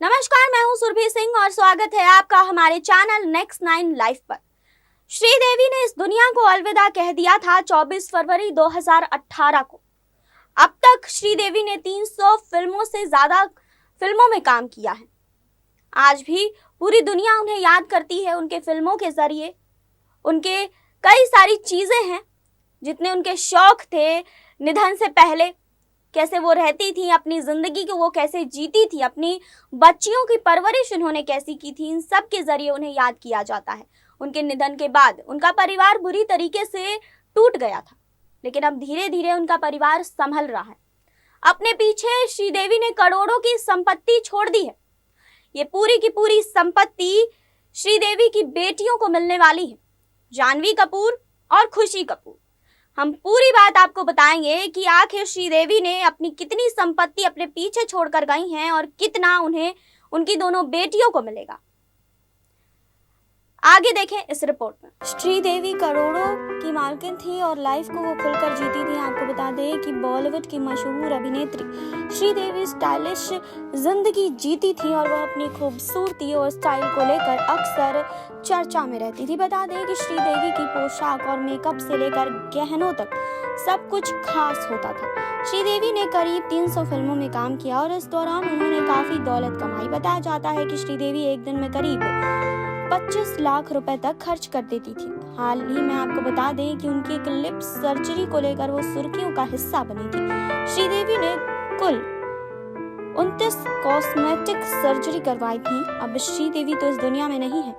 नमस्कार, मैं हूं सुरभि सिंह और स्वागत है आपका हमारे चैनल नेक्स्ट 9 लाइफ पर। श्रीदेवी ने इस दुनिया को अलविदा कह दिया था 24 फरवरी 2018 को। अब तक श्रीदेवी ने 300 फिल्मों से ज्यादा फिल्मों में काम किया है। आज भी पूरी दुनिया उन्हें याद करती है उनके फिल्मों के जरिए। उनके कई सारी चीजें हैं, जितने उनके शौक थे निधन से पहले, कैसे वो रहती थी, अपनी जिंदगी को वो कैसे जीती थी, अपनी बच्चियों की परवरिश उन्होंने कैसी की थी, इन सब के जरिए उन्हें याद किया जाता है। उनके निधन के बाद उनका परिवार बुरी तरीके से टूट गया था, लेकिन अब धीरे धीरे उनका परिवार संभल रहा है। अपने पीछे श्रीदेवी ने करोड़ों की संपत्ति छोड़ दी है। ये पूरी की पूरी संपत्ति श्रीदेवी की बेटियों को मिलने वाली है, जानवी कपूर और खुशी कपूर। हम पूरी बात आपको बताएंगे कि आखिर श्रीदेवी ने अपनी कितनी संपत्ति अपने पीछे छोड़कर गई हैं और कितना उन्हें उनकी दोनों बेटियों को मिलेगा। आगे देखें इस रिपोर्ट में। श्रीदेवी करोड़ों की मालकिन थी और लाइफ को वो खुलकर जीती थी। आपको बता दें कि बॉलीवुड की मशहूर अभिनेत्री श्रीदेवी स्टाइलिश जिंदगी जीती थी और वह अपनी खूबसूरती और स्टाइल को लेकर अक्सर चर्चा में रहती थी। बता दें कि श्रीदेवी की पोशाक और मेकअप से लेकर गहनों तक सब कुछ खास होता था। श्रीदेवी ने करीब 300 फिल्मों में काम किया और इस दौरान उन्होंने काफी दौलत कमाई। बताया जाता है कि श्रीदेवी एक दिन में करीब 25 लाख रुपए तक खर्च कर देती थी। हाल ही में आपको बता दें कि उनकी एक लिप सर्जरी को लेकर वो सुर्खियों का हिस्सा बनी थी। श्रीदेवी ने कुल 29 कॉस्मेटिक सर्जरी करवाई थी। अब श्रीदेवी तो इस दुनिया में नहीं है,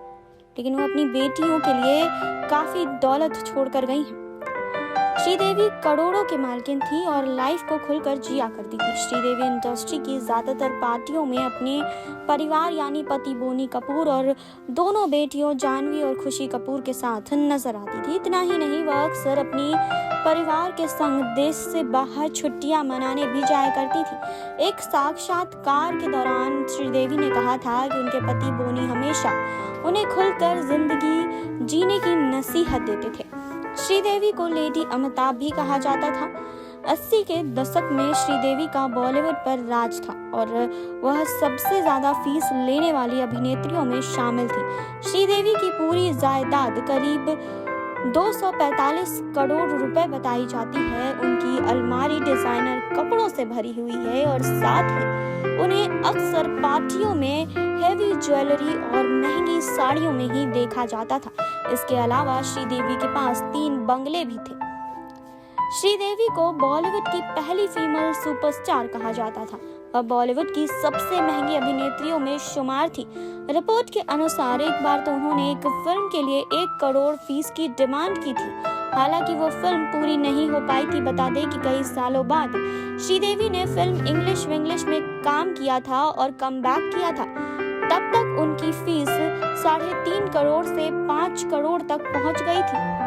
लेकिन वो अपनी बेटियों के लिए काफी दौलत छोड़कर गई हैं। श्रीदेवी करोड़ों की मालकिन थी और लाइफ को खुलकर जिया करती थी। श्रीदेवी इंडस्ट्री की ज्यादातर पार्टियों में अपने परिवार यानी पति बोनी कपूर और दोनों बेटियों जानवी और खुशी कपूर के साथ नजर आती थी। इतना ही नहीं, वह अक्सर अपनी परिवार के संग देश से बाहर छुट्टियां मनाने भी जाया करती थी। एक साक्षात्कार के दौरान श्रीदेवी ने कहा था कि उनके पति बोनी हमेशा उन्हें खुलकर जिंदगी जीने की नसीहत देते थे। श्रीदेवी को लेडी अमिताभ भी कहा जाता था। 80 के दशक में श्रीदेवी का बॉलीवुड पर राज था और वह सबसे ज्यादा फीस लेने वाली अभिनेत्रियों में शामिल थी। श्रीदेवी की पूरी जायदाद करीब 245 करोड़ रुपए बताई जाती है। उनकी अलमारी डिजाइनर कपड़ों से भरी हुई है और साथ ही उन्हें अक्सर पार्टियों में हेवी ज्वेलरी और महंगी साड़ियों में ही देखा जाता था। इसके अलावा श्रीदेवी के पास 3 बंगले भी थे। श्रीदेवी को बॉलीवुड की पहली फीमेल सुपरस्टार कहा जाता था। वह बॉलीवुड की सबसे महंगी अभिनेत्रियों में शुमार थी। रिपोर्ट के अनुसार एक बार तो उन्होंने एक फिल्म के लिए 1 करोड़ फीस की डिमांड की थी। हालांकि वो फिल्म पूरी नहीं हो पाई थी। बता दें कि कई सालों बाद श्रीदेवी ने फिल्म इंग्लिश विंग्लिश में काम किया था और कम बैक किया था। तब तक उनकी फीस 3.5 करोड़ से 5 करोड़ तक पहुंच गई थी।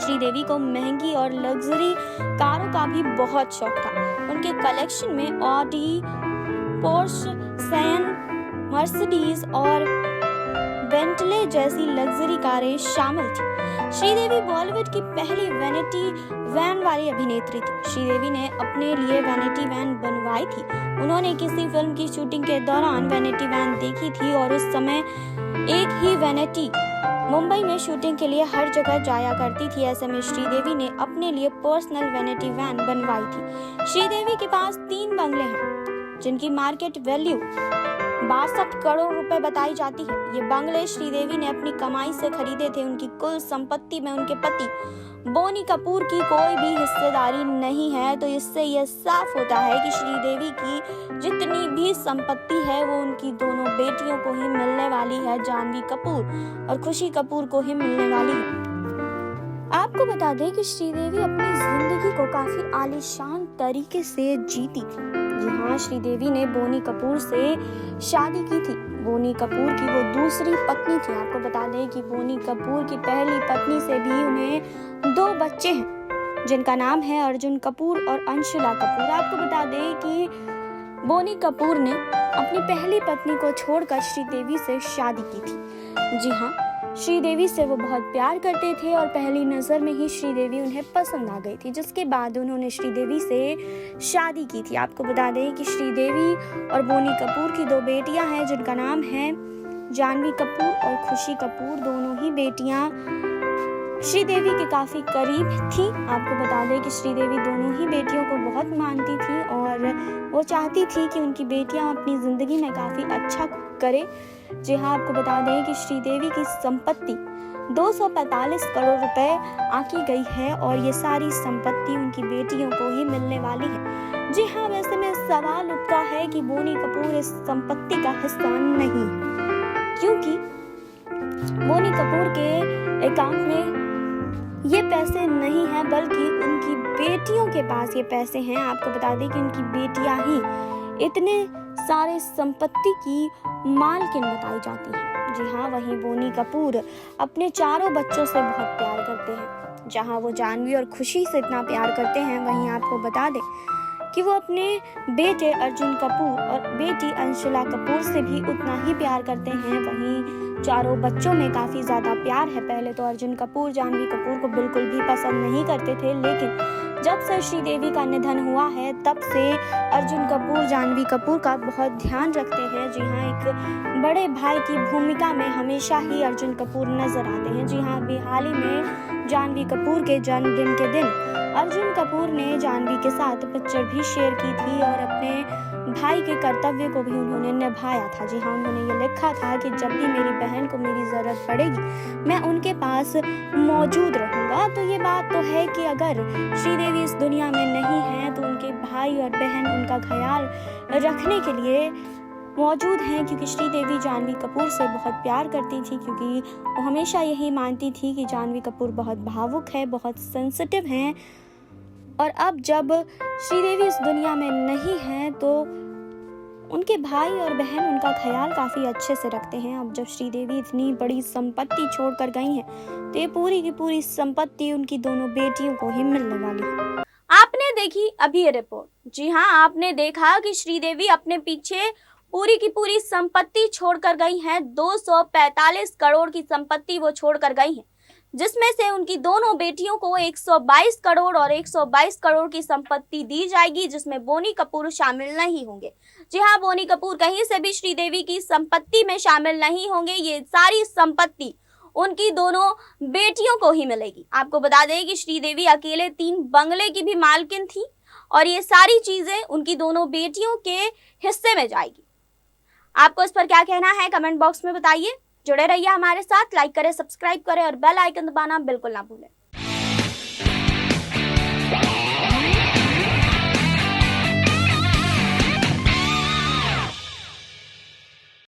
श्रीदेवी को महंगी और लग्जरी कारों का भी बहुत शौक था। उनके कलेक्शन में ऑडी, पोर्श, सैन, मर्सिडीज और बेंटले जैसी लग्जरी कारें शामिल थी। श्रीदेवी बॉलीवुड की पहली वैनिटी वैन वाली अभिनेत्री थी। श्रीदेवी ने अपने लिए वैनिटी वैन बनवाई थी। उन्होंने किसी फिल्म की शूटिंग के दौरान वैनिटी वैन देखी थी और उस समय एक ही वैनिटी मुंबई में शूटिंग के लिए हर जगह जाया करती थी। ऐसे में श्रीदेवी ने अपने लिए पर्सनल वैनिटी वैन बनवाई थी। श्रीदेवी के पास 3 बंगले हैं, जिनकी मार्केट वैल्यू 62 करोड़ रुपए बताई जाती है। ये बंगले श्रीदेवी ने अपनी कमाई से खरीदे थे। उनकी कुल संपत्ति में उनके पति बोनी कपूर की कोई भी हिस्सेदारी नहीं है। तो इससे यह साफ होता है कि श्रीदेवी की जितनी भी संपत्ति है वो उनकी दोनों बेटियों को ही मिलने वाली है, जानवी कपूर और खुशी कपूर को ही मिलने वाली है। आपको बता दें कि श्रीदेवी अपनी जिंदगी को काफी आलीशान तरीके से जीती थी। जी हाँ, श्रीदेवी ने बोनी कपूर से शादी की थी। बोनी कपूर की वो दूसरी पत्नी थी। आपको बता दें कि बोनी कपूर की पहली पत्नी से भी उन्हें 2 बच्चे हैं, जिनका नाम है अर्जुन कपूर और अंशुला कपूर। आपको बता दें कि बोनी कपूर ने अपनी पहली पत्नी को छोड़कर श्रीदेवी से शादी की थी। जी हाँ, श्रीदेवी से वो बहुत प्यार करते थे और पहली नज़र में ही श्रीदेवी उन्हें पसंद आ गई थी, जिसके बाद उन्होंने श्रीदेवी से शादी की थी। आपको बता दें कि श्रीदेवी और बोनी कपूर की 2 बेटियां हैं, जिनका नाम है जानवी कपूर और खुशी कपूर। दोनों ही बेटियां श्रीदेवी के काफ़ी करीब थी। आपको बता दें कि श्रीदेवी दोनों ही बेटियों को बहुत मानती थी और वो चाहती थी कि उनकी बेटियां अपनी ज़िंदगी में काफ़ी अच्छा करें। जी हाँ, आपको बता दें कि श्रीदेवी की संपत्ति 245 करोड़ रुपए आंकी गई है और ये सारी संपत्ति उनकी बेटियों को ही मिलने वाली है। जी हाँ, वैसे में सवाल उठता है कि बोनी कपूर इस संपत्ति का हिस्सा नहीं है, क्योंकि बोनी कपूर के अकाउंट में ये पैसे नहीं हैं, बल्कि उनकी बेटियों के पास ये पैसे हैं। आपको बता दें कि उनकी बेटियां ही इतने सारे संपत्ति की मालकिन बताई जाती हैं। जी हाँ, वहीं बोनी कपूर अपने चारों बच्चों से बहुत प्यार करते हैं। जहाँ वो जानवी और खुशी से इतना प्यार करते हैं, वहीं आपको बता दें कि वो अपने बेटे अर्जुन कपूर और बेटी अंशुला कपूर से भी उतना ही प्यार करते हैं। वहीं चारों बच्चों में काफ़ी ज़्यादा प्यार है। पहले तो अर्जुन कपूर जानवी कपूर को बिल्कुल भी पसंद नहीं करते थे, लेकिन जब से श्रीदेवी का निधन हुआ है तब से अर्जुन कपूर जानवी कपूर का बहुत ध्यान रखते हैं। जी हाँ, एक बड़े भाई की भूमिका में हमेशा ही अर्जुन कपूर नजर आते हैं। जी हाँ, अभी हाल ही में जानवी कपूर के जन्मदिन के दिन अर्जुन कपूर ने जानवी के साथ पिक्चर भी शेयर की थी और अपने भाई के कर्तव्य को भी उन्होंने निभाया था। जी हाँ, उन्होंने ये लिखा था कि जब भी मेरी बहन को मेरी ज़रूरत पड़ेगी मैं उनके पास मौजूद रहूँगा। तो ये बात तो है कि अगर श्रीदेवी इस दुनिया में नहीं है तो उनके भाई और बहन उनका ख्याल रखने के लिए मौजूद हैं, क्योंकि श्रीदेवी जानवी कपूर से बहुत प्यार करती थी, क्योंकि वो हमेशा यही मानती थी कि जानवी कपूर बहुत भावुक है, बहुत सेंसिटिव हैं। और अब जब श्रीदेवी इस दुनिया में नहीं है तो उनके भाई और बहन उनका ख्याल काफ़ी अच्छे से रखते हैं। अब जब श्रीदेवी इतनी बड़ी संपत्ति छोड़कर गई हैं तो ये पूरी की पूरी संपत्ति उनकी दोनों बेटियों को ही मिलने वाली है। आपने देखी अभी ये रिपोर्ट। जी हाँ, आपने देखा कि श्रीदेवी अपने पीछे पूरी की पूरी संपत्ति छोड़कर गई हैं। 245 करोड़ की संपत्ति वो छोड़कर गई हैं, जिसमें से उनकी दोनों बेटियों को 122 करोड़ और 122 करोड़ की संपत्ति दी जाएगी, जिसमें बोनी कपूर शामिल नहीं होंगे। जी हाँ, बोनी कपूर कहीं से भी श्रीदेवी की संपत्ति में शामिल नहीं होंगे। ये सारी संपत्ति उनकी दोनों बेटियों को ही मिलेगी। आपको बता दें कि श्रीदेवी अकेले 3 बंगले की भी मालकिन थी और ये सारी चीजें उनकी दोनों बेटियों के हिस्से में जाएगी। आपको इस पर क्या कहना है कमेंट बॉक्स में बताइए। जुड़े रहिए हमारे साथ, लाइक करें, सब्सक्राइब करें और बेल आइकन दबाना बिल्कुल ना भूलें।